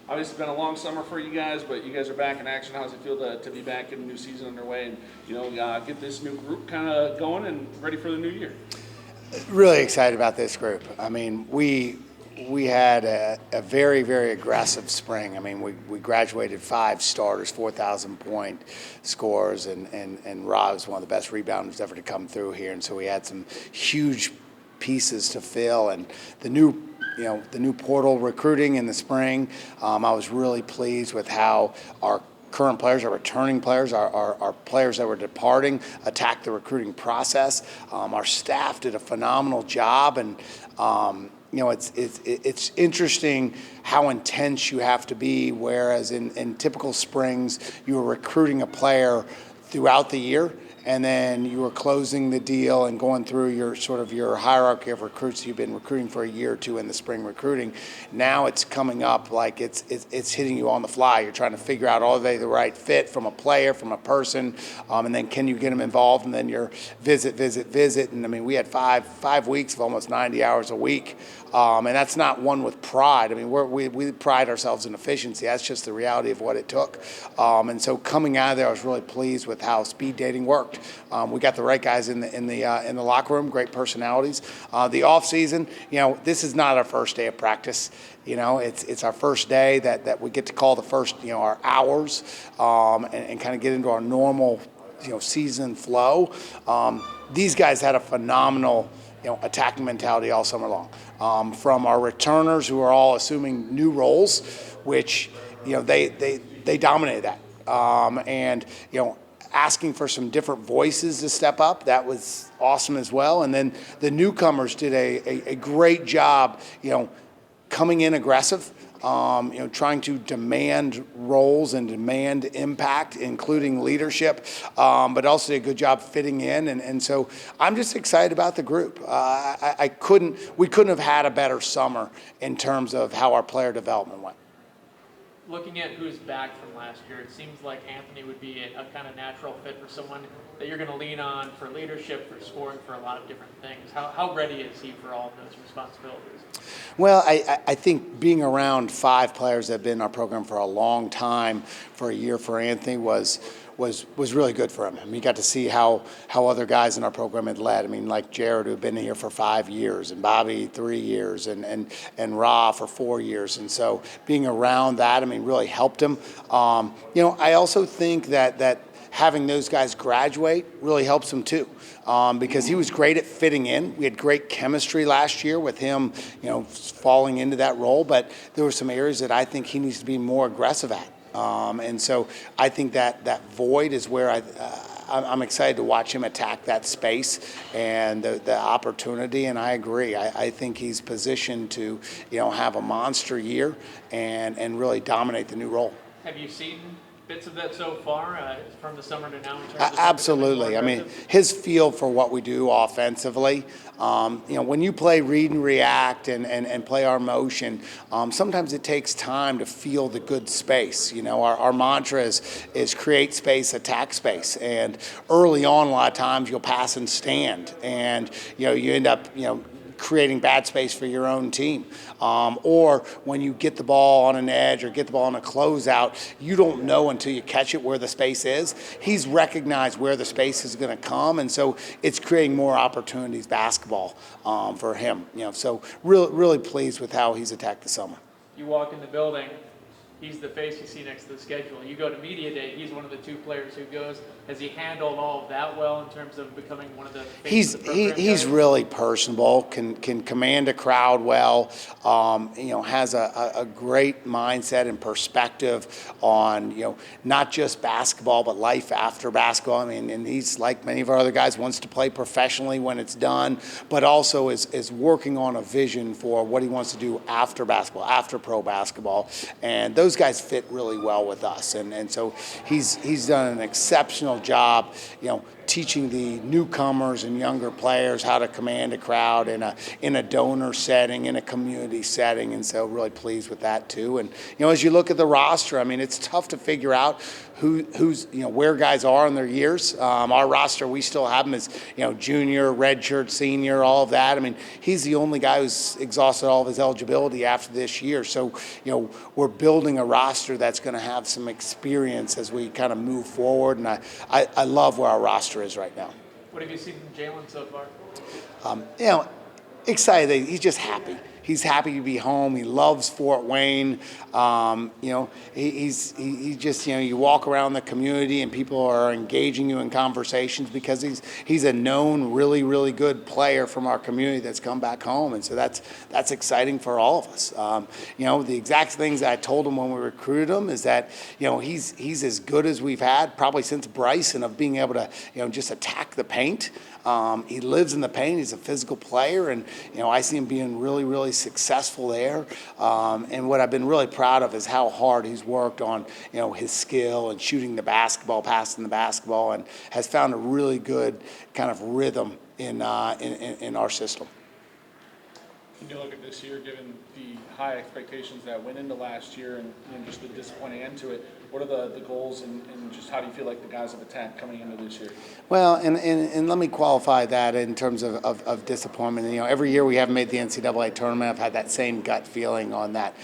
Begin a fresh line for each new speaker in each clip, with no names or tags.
Obviously, it's been a long summer for you guys, but you guys are back in action. How does it feel to be back in a new season underway and, get this new group kind of going and ready for the new year?
Really excited about this group. I mean, we had a very, very aggressive spring. I mean, we graduated 5 starters, 4,000-point scores, and Rob was one of the best rebounders ever to come through here. And so we had some huge pieces to fill, and the new portal recruiting in the spring. I was really pleased with how our current players, our returning players, our players that were departing attacked the recruiting process. Our staff did a phenomenal job, and it's interesting how intense you have to be. Whereas in typical springs, you were recruiting a player throughout the year, and then you were closing the deal and going through your hierarchy of recruits you've been recruiting for a year or two in the spring recruiting. Now it's coming up like it's hitting you on the fly. You're trying to figure out, are they the right fit from a player, from a person, and then can you get them involved, and then you're visit. And I mean, we had five weeks of almost 90 hours a week. And that's not one with pride. I mean, we pride ourselves in efficiency. That's just the reality of what it took. And so coming out of there, I was really pleased with how speed dating worked. We got the right guys in the locker room, great personalities. The off season, this is not our first day of practice. It's our first day that we get to call the first, our hours, and kind of get into our normal, season flow. These guys had a phenomenal attacking mentality all summer long. From our returners, who are all assuming new roles, which they dominated that, and asking for some different voices to step up, that was awesome as well. And then the newcomers did a great job, coming in aggressive. Trying to demand roles and demand impact, including leadership, but also did a good job fitting in. And so I'm just excited about the group. We couldn't have had a better summer in terms of how our player development went.
Looking at who's back from last year, it seems like Anthony would be a kind of natural fit for someone that you're going to lean on for leadership, for scoring, for a lot of different things. How ready is he for all of those responsibilities?
Well, I think being around 5 players that have been in our program for a long time, for a year for Anthony, was really good for him. I mean, you got to see how other guys in our program had led. I mean, like Jared, who had been here for 5 years, and Bobby 3 years, and Ra for 4 years. And so being around that, I mean, really helped him. I also think that having those guys graduate really helps him too, because he was great at fitting in. We had great chemistry last year with him, falling into that role. But there were some areas that I think he needs to be more aggressive at. And so I think that void is where I'm excited to watch him attack that space and the opportunity. And I agree. I think he's positioned to, have a monster year and really dominate the new role.
Have you seen bits of that so far from the summer to now? In terms of
absolutely. I mean, his feel for what we do offensively. When you play read and react and play our motion, sometimes it takes time to feel the good space. Our mantra is create space, attack space. And early on, a lot of times you'll pass and stand, and you end up creating bad space for your own team. Or when you get the ball on an edge or get the ball on a closeout, you don't know until you catch it where the space is. He's recognized where the space is going to come, and so it's creating more opportunities basketball for him. So really pleased with how he's attacked the summer.
You walk in the building, he's the face you see next to the schedule. You go to media day, he's one of the 2 players who goes. Has he handled all of that well in terms of becoming one of the faces of the program?
He's really personable, can command a crowd well, has a great mindset and perspective on, not just basketball, but life after basketball. I mean, and he's, like many of our other guys, wants to play professionally when it's done, but also is working on a vision for what he wants to do after basketball, after pro basketball. And those guys fit really well with us. And so he's done an exceptional job, teaching the newcomers and younger players how to command a crowd in a donor setting, in a community setting, and so really pleased with that too. And as you look at the roster, I mean, it's tough to figure out who's where guys are in their years. Our roster, we still have him as junior, redshirt, senior, all of that. I mean, he's the only guy who's exhausted all of his eligibility after this year. So we're building a roster that's going to have some experience as we kind of move forward, and I love where our roster is right now.
What have you seen from Jalen so far?
Excited. He's just happy. He's happy to be home. He loves Fort Wayne. He just you walk around the community and people are engaging you in conversations because he's a known really, really good player from our community that's come back home, and so that's exciting for all of us. The exact things I told him when we recruited him is that he's as good as we've had probably since Bryson of being able to just attack the paint. He lives in the paint. He's a physical player, and I see him being really, really successful there. And what I've been really proud of is how hard he's worked on his skill and shooting the basketball, passing the basketball, and has found a really good kind of rhythm in our system.
When you look at this year, given the high expectations that went into last year and just the disappointing end to it, what are the goals and just how do you feel like the guys have attacked coming into this year?
Well, and let me qualify that in terms of disappointment. Every year we haven't made the NCAA tournament. I've had that same gut feeling on that.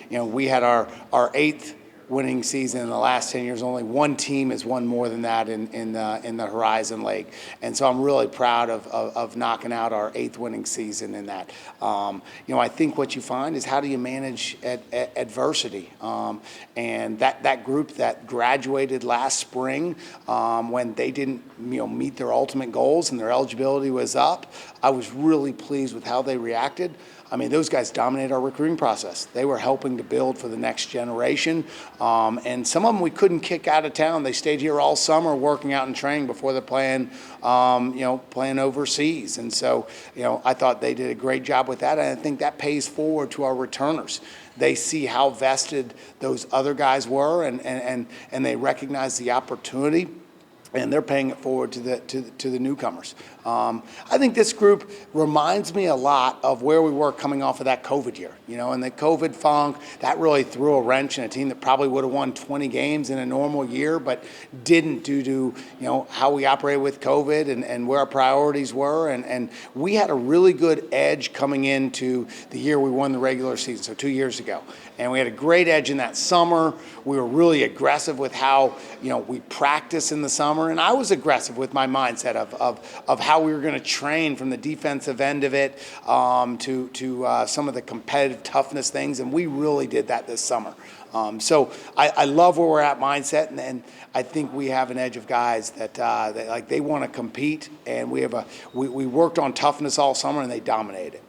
We had our eighth winning season in the last 10 years. Only one team has won more than that in the Horizon League, and so I'm really proud of knocking out our eighth winning season in that. I think what you find is how do you manage adversity, and that group that graduated last spring when they didn't meet their ultimate goals and their eligibility was up, I was really pleased with how they reacted. I mean, those guys dominated our recruiting process. They were helping to build for the next generation. And some of them we couldn't kick out of town. They stayed here all summer working out and training before they're playing, playing overseas. And so, I thought they did a great job with that. And I think that pays forward to our returners. They see how vested those other guys were and they recognize the opportunity. And they're paying it forward to the newcomers. I think this group reminds me a lot of where we were coming off of that COVID year. And the COVID funk, that really threw a wrench in a team that probably would have won 20 games in a normal year, but didn't due to how we operated with COVID and where our priorities were. And we had a really good edge coming into the year we won the regular season, so 2 years ago. And we had a great edge in that summer. We were really aggressive with how we practice in the summer. And I was aggressive with my mindset of how we were going to train from the defensive end of it to some of the competitive toughness things. And we really did that this summer. So I love where we're at mindset, and I think we have an edge of guys that they want to compete. And we worked on toughness all summer, and they dominated it.